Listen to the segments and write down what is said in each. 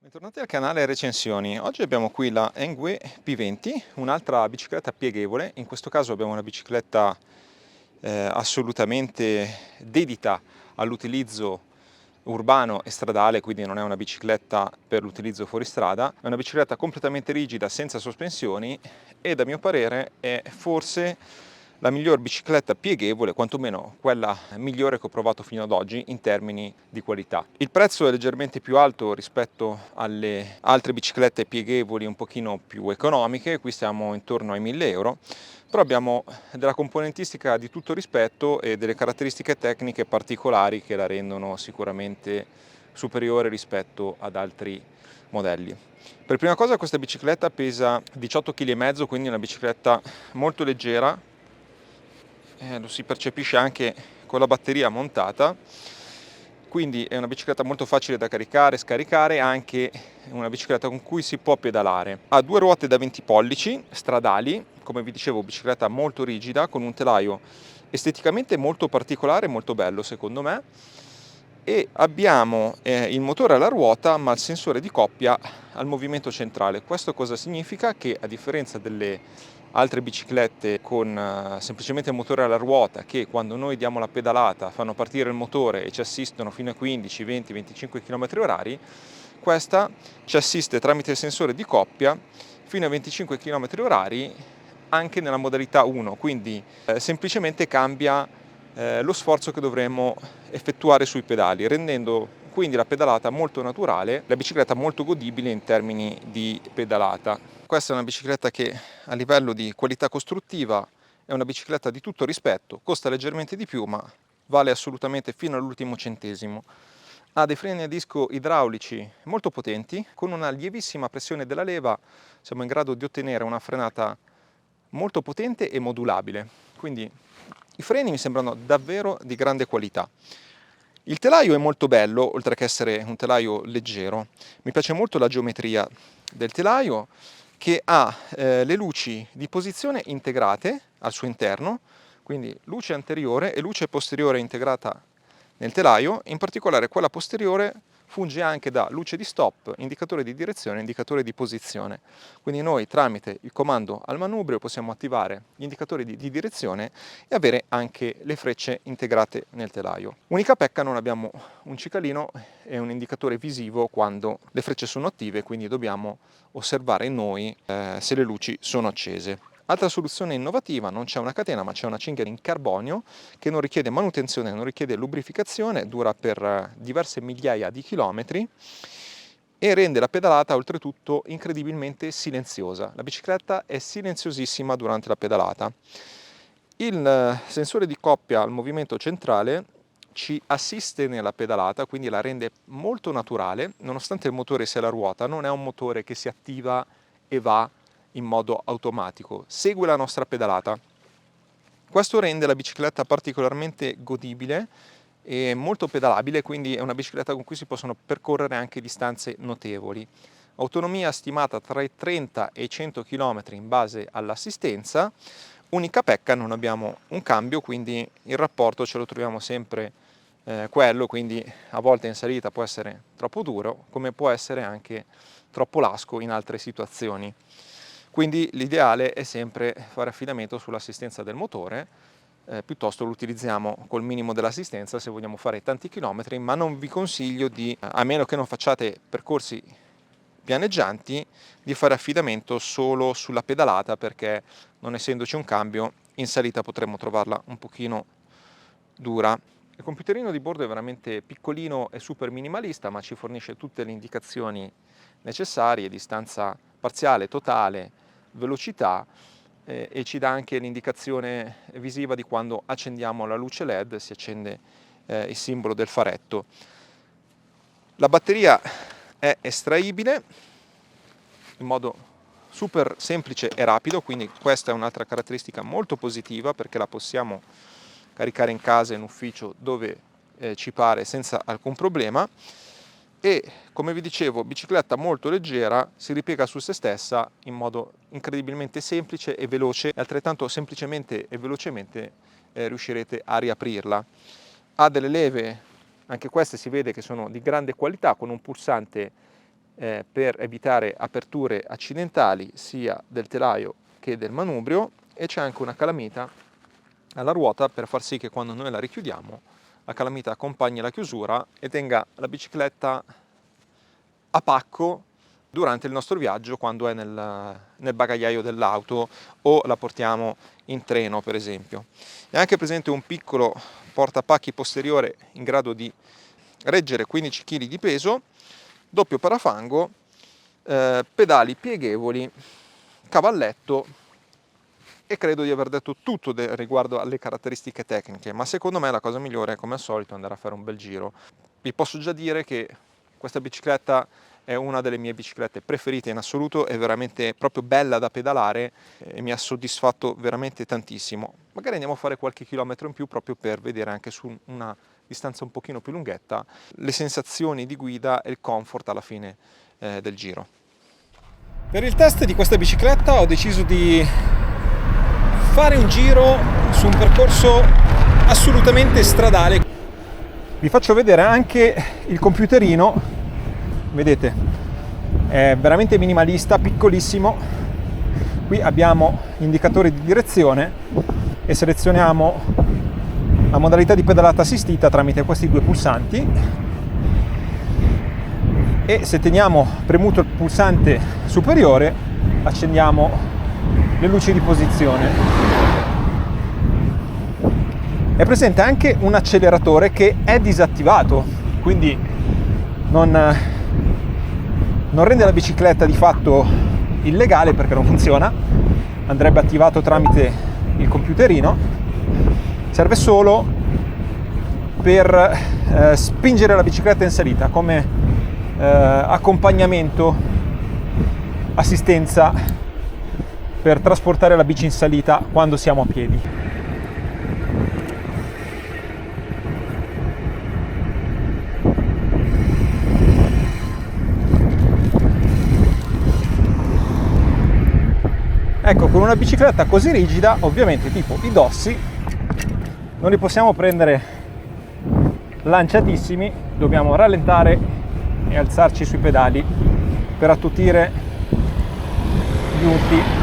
Bentornati al canale Recensioni. Oggi abbiamo qui la Engwe P20, un'altra bicicletta pieghevole. In questo caso abbiamo una bicicletta assolutamente dedita all'utilizzo urbano e stradale, quindi non è una bicicletta per l'utilizzo fuoristrada, è una bicicletta completamente rigida, senza sospensioni e a mio parere è forse la miglior bicicletta pieghevole, quantomeno quella migliore che ho provato fino ad oggi in termini di qualità. Il prezzo è leggermente più alto rispetto alle altre biciclette pieghevoli un pochino più economiche, qui siamo intorno ai 1000 euro, però abbiamo della componentistica di tutto rispetto e delle caratteristiche tecniche particolari che la rendono sicuramente superiore rispetto ad altri modelli. Per prima cosa questa bicicletta pesa 18,5 kg, quindi è una bicicletta molto leggera, lo si percepisce anche con la batteria montata, quindi è una bicicletta molto facile da caricare e scaricare, anche una bicicletta con cui si può pedalare. Ha due ruote da 20 pollici stradali, come vi dicevo, bicicletta molto rigida con un telaio esteticamente molto particolare, molto bello secondo me, e abbiamo il motore alla ruota ma il sensore di coppia al movimento centrale. Questo cosa significa? Che a differenza delle altre biciclette con semplicemente il motore alla ruota, che quando noi diamo la pedalata fanno partire il motore e ci assistono fino a 15, 20, 25 km/h, questa ci assiste tramite il sensore di coppia fino a 25 km/h anche nella modalità 1, quindi semplicemente cambia lo sforzo che dovremo effettuare sui pedali, rendendo quindi la pedalata molto naturale, la bicicletta molto godibile in termini di pedalata. Questa è una bicicletta che a livello di qualità costruttiva è una bicicletta di tutto rispetto, costa leggermente di più ma vale assolutamente fino all'ultimo centesimo. Ha dei freni a disco idraulici molto potenti, con una lievissima pressione della leva siamo in grado di ottenere una frenata molto potente e modulabile, quindi i freni mi sembrano davvero di grande qualità. Il telaio è molto bello, oltre che essere un telaio leggero. Mi piace molto la geometria del telaio, che ha le luci di posizione integrate al suo interno, quindi luce anteriore e luce posteriore integrata nel telaio, in particolare quella posteriore funge anche da luce di stop, indicatore di direzione e indicatore di posizione. Quindi noi tramite il comando al manubrio possiamo attivare gli indicatori di direzione e avere anche le frecce integrate nel telaio. Unica pecca, non abbiamo un cicalino e un indicatore visivo quando le frecce sono attive, quindi dobbiamo osservare noi se le luci sono accese. Altra soluzione innovativa: non c'è una catena ma c'è una cinghia in carbonio che non richiede manutenzione, non richiede lubrificazione, dura per diverse migliaia di chilometri e rende la pedalata oltretutto incredibilmente silenziosa. La bicicletta è silenziosissima durante la pedalata. Il sensore di coppia al movimento centrale ci assiste nella pedalata, quindi la rende molto naturale, nonostante il motore sia la ruota, non è un motore che si attiva e va in modo automatico, segue la nostra pedalata. Questo rende la bicicletta particolarmente godibile e molto pedalabile, quindi è una bicicletta con cui si possono percorrere anche distanze notevoli. Autonomia stimata tra i 30 e i 100 km in base all'assistenza. Unica pecca: non abbiamo un cambio, quindi il rapporto ce lo troviamo sempre quello, quindi a volte in salita può essere troppo duro, come può essere anche troppo lasco in altre situazioni. Quindi l'ideale è sempre fare affidamento sull'assistenza del motore, piuttosto lo utilizziamo col minimo dell'assistenza se vogliamo fare tanti chilometri, ma non vi consiglio di, a meno che non facciate percorsi pianeggianti, di fare affidamento solo sulla pedalata, perché non essendoci un cambio in salita potremmo trovarla un pochino dura. Il computerino di bordo è veramente piccolino e super minimalista, ma ci fornisce tutte le indicazioni necessarie: distanza parziale, totale, velocità, e ci dà anche l'indicazione visiva di quando accendiamo la luce LED, si accende il simbolo del faretto. La batteria è estraibile in modo super semplice e rapido, quindi questa è un'altra caratteristica molto positiva, perché la possiamo caricare in casa, in ufficio, dove ci pare, senza alcun problema. E come vi dicevo, bicicletta molto leggera, si ripiega su se stessa in modo incredibilmente semplice e veloce, e altrettanto semplicemente e velocemente riuscirete a riaprirla. Ha delle leve, anche queste si vede che sono di grande qualità, con un pulsante per evitare aperture accidentali sia del telaio che del manubrio, e c'è anche una calamita alla ruota per far sì che quando noi la richiudiamo la calamita accompagni la chiusura e tenga la bicicletta a pacco durante il nostro viaggio, quando è nel bagagliaio dell'auto o la portiamo in treno, per esempio. È anche presente un piccolo portapacchi posteriore in grado di reggere 15 kg di peso, doppio parafango, pedali pieghevoli, cavalletto, e credo di aver detto tutto riguardo alle caratteristiche tecniche, ma secondo me la cosa migliore, come al solito, è andare a fare un bel giro. Vi posso già dire che questa bicicletta è una delle mie biciclette preferite in assoluto, è veramente proprio bella da pedalare e mi ha soddisfatto veramente tantissimo. Magari andiamo a fare qualche chilometro in più proprio per vedere anche su una distanza un pochino più lunghetta le sensazioni di guida e il comfort alla fine del giro. Per il test di questa bicicletta ho deciso di fare un giro su un percorso assolutamente stradale. Vi faccio vedere anche il computerino, vedete, è veramente minimalista, piccolissimo. Qui abbiamo indicatori di direzione e selezioniamo la modalità di pedalata assistita tramite questi due pulsanti, e se teniamo premuto il pulsante superiore accendiamo le luci di posizione. È presente anche un acceleratore che è disattivato, quindi non rende la bicicletta di fatto illegale perché non funziona, andrebbe attivato tramite il computerino, serve solo per spingere la bicicletta in salita come accompagnamento, assistenza per trasportare la bici in salita quando siamo a piedi. Ecco, con una bicicletta così rigida, ovviamente tipo i dossi, non li possiamo prendere lanciatissimi, dobbiamo rallentare e alzarci sui pedali per attutire gli unti.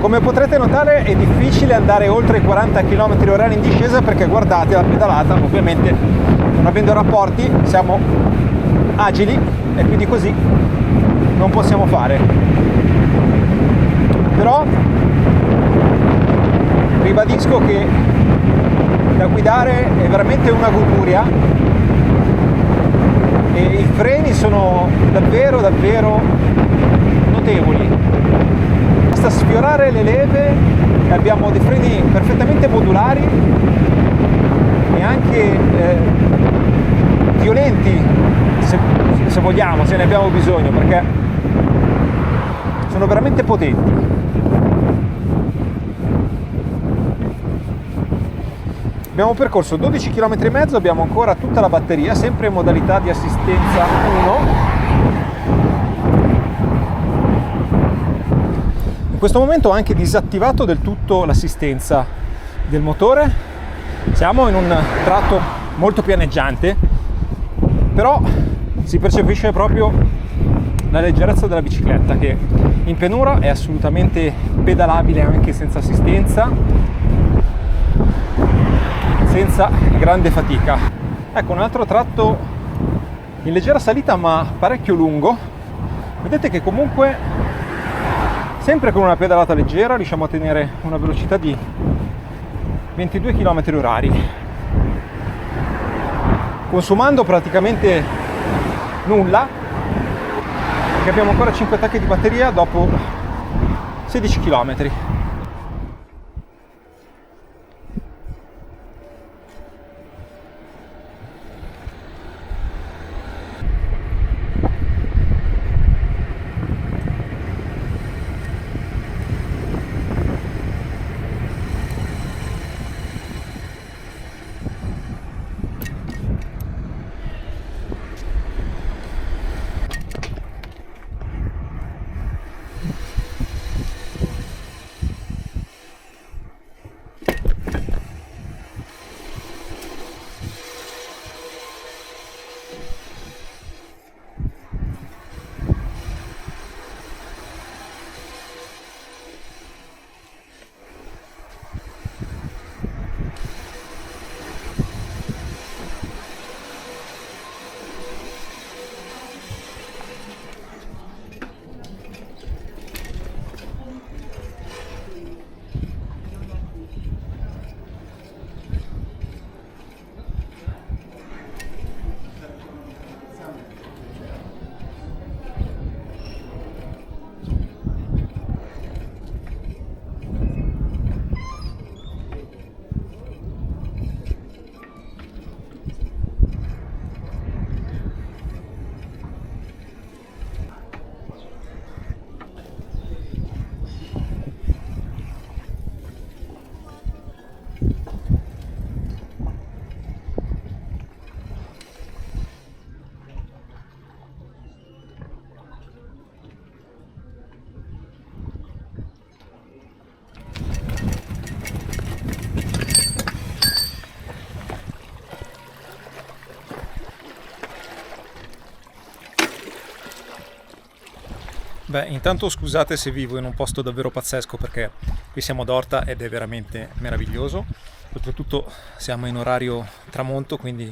Come potrete notare è difficile andare oltre i 40 km/h in discesa, perché guardate la pedalata, ovviamente non avendo rapporti siamo agili e quindi così non possiamo fare. Però ribadisco che da guidare è veramente una goduria e i freni sono davvero notevoli. Basta sfiorare le leve e abbiamo dei freni perfettamente modulari e anche violenti, se vogliamo, se ne abbiamo bisogno, perché sono veramente potenti. Abbiamo percorso 12 km e mezzo, abbiamo ancora tutta la batteria, sempre in modalità di assistenza 1. In questo momento ho anche disattivato del tutto l'assistenza del motore. Siamo in un tratto molto pianeggiante, però si percepisce proprio la leggerezza della bicicletta, che in pianura è assolutamente pedalabile anche senza assistenza, senza grande fatica. Ecco un altro tratto in leggera salita ma parecchio lungo, Vedete che comunque, sempre con una pedalata leggera, riusciamo a tenere una velocità di 22 km/h, consumando praticamente nulla, perché abbiamo ancora 5 attacchi di batteria dopo 16 km. Beh, intanto scusate se vivo in un posto davvero pazzesco, perché qui siamo ad Orta ed è veramente meraviglioso. Oltretutto siamo in orario tramonto, quindi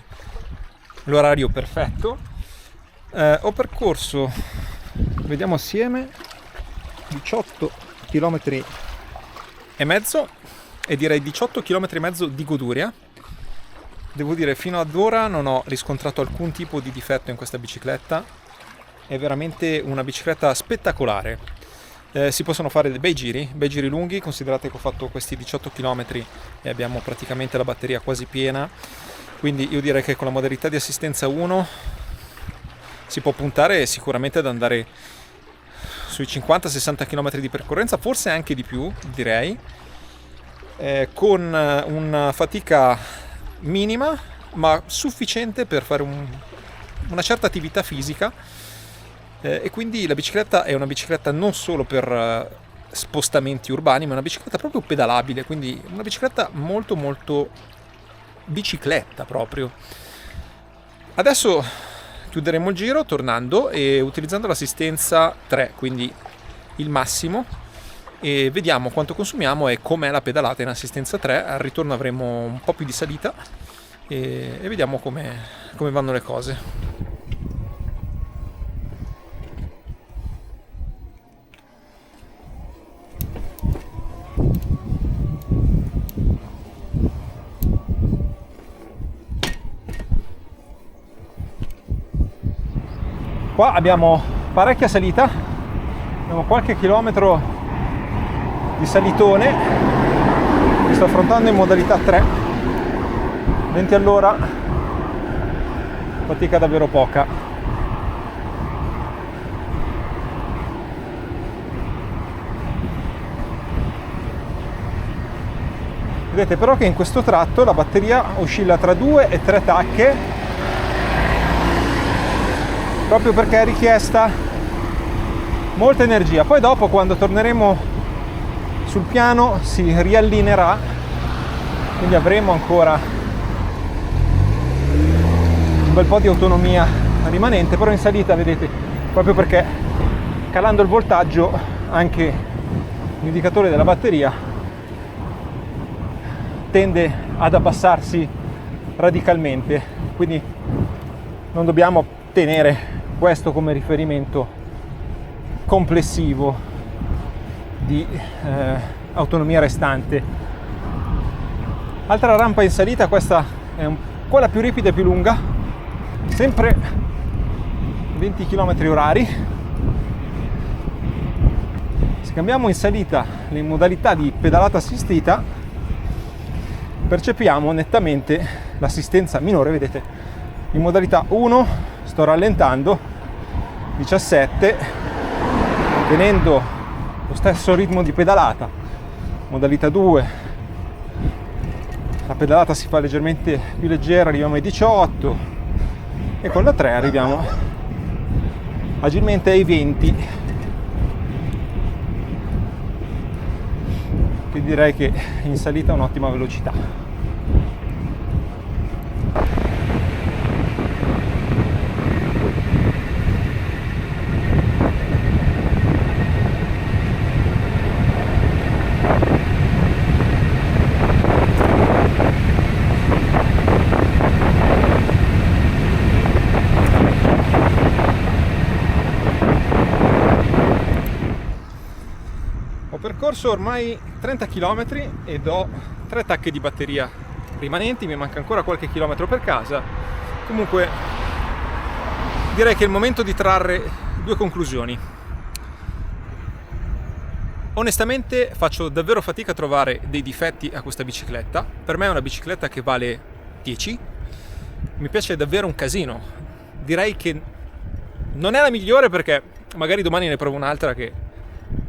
l'orario perfetto. Ho percorso, vediamo assieme, 18 km e mezzo, e direi 18 km e mezzo di goduria. Devo dire, fino ad ora non ho riscontrato alcun tipo di difetto in questa bicicletta. È veramente una bicicletta spettacolare. Si possono fare dei bei giri lunghi. Considerate che ho fatto questi 18 km e abbiamo praticamente la batteria quasi piena, quindi io direi che con la modalità di assistenza 1 si può puntare sicuramente ad andare sui 50-60 km di percorrenza, forse anche di più, direi, con una fatica minima ma sufficiente per fare una certa attività fisica. E quindi la bicicletta è una bicicletta non solo per spostamenti urbani, ma una bicicletta proprio pedalabile, quindi una bicicletta molto molto bicicletta proprio. Adesso chiuderemo il giro tornando e utilizzando l'assistenza 3, quindi il massimo, e vediamo quanto consumiamo e com'è la pedalata in assistenza 3. Al ritorno avremo un po' più di salita e vediamo come vanno le cose. Qua abbiamo parecchia salita, abbiamo qualche chilometro di salitone. Mi sto affrontando in modalità 3, 20 all'ora, fatica davvero poca. Vedete però che in questo tratto la batteria oscilla tra 2 e 3 tacche, proprio perché è richiesta molta energia. Poi dopo, quando torneremo sul piano, si riallineerà, quindi avremo ancora un bel po' di autonomia rimanente. Però in salita, vedete, proprio perché calando il voltaggio anche l'indicatore della batteria tende ad abbassarsi radicalmente, quindi non dobbiamo tenere questo come riferimento complessivo di autonomia restante. Altra rampa in salita, questa è quella più ripida e più lunga, sempre 20 km/h. Se cambiamo in salita le modalità di pedalata assistita, percepiamo nettamente l'assistenza minore. Vedete, in modalità 1 sto rallentando, 17, tenendo lo stesso ritmo di pedalata. Modalità 2, la pedalata si fa leggermente più leggera, arriviamo ai 18, e con la 3 arriviamo agilmente ai 20. Che direi che in salita è un'ottima velocità. Ho percorso ormai 30 km ed ho 3 tacche di batteria rimanenti, mi manca ancora qualche chilometro per casa. Comunque direi che è il momento di trarre 2 conclusioni. Onestamente faccio davvero fatica a trovare dei difetti a questa bicicletta. Per me è una bicicletta che vale 10, mi piace davvero un casino. Direi che non è la migliore, perché magari domani ne provo un'altra che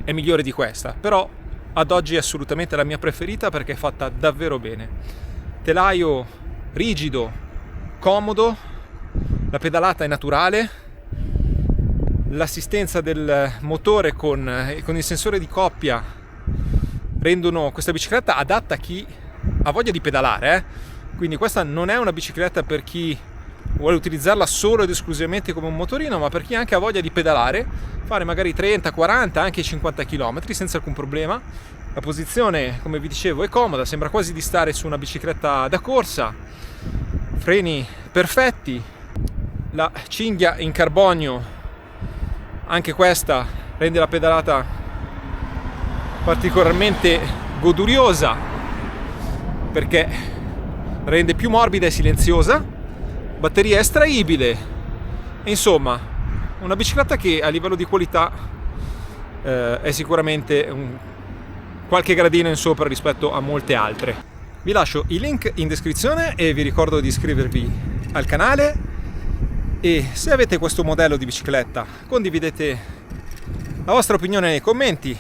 è migliore di questa, però ad oggi è assolutamente la mia preferita perché è fatta davvero bene. Telaio rigido, comodo, la pedalata è naturale, l'assistenza del motore con il sensore di coppia rendono questa bicicletta adatta a chi ha voglia di pedalare, Quindi questa non è una bicicletta per chi vuole utilizzarla solo ed esclusivamente come un motorino, ma per chi anche ha voglia di pedalare, fare magari 30, 40, anche 50 km senza alcun problema. La posizione, come vi dicevo, è comoda, sembra quasi di stare su una bicicletta da corsa, freni perfetti, la cinghia in carbonio, anche questa rende la pedalata particolarmente goduriosa perché rende più morbida e silenziosa, batteria estraibile, e insomma una bicicletta che a livello di qualità è sicuramente qualche gradino in sopra rispetto a molte altre. Vi lascio i link in descrizione e vi ricordo di iscrivervi al canale, e se avete questo modello di bicicletta condividete la vostra opinione nei commenti,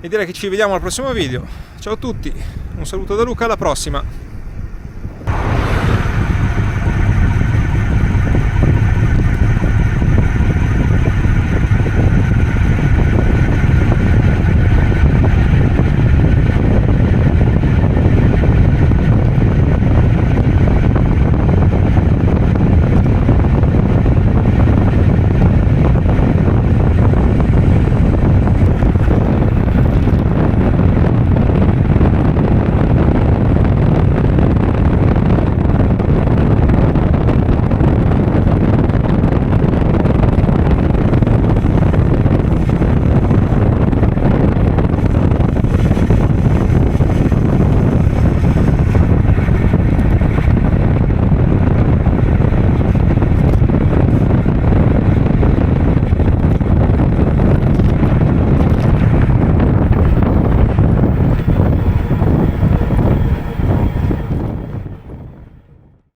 e direi che ci vediamo al prossimo video. Ciao a tutti, un saluto da Luca, alla prossima!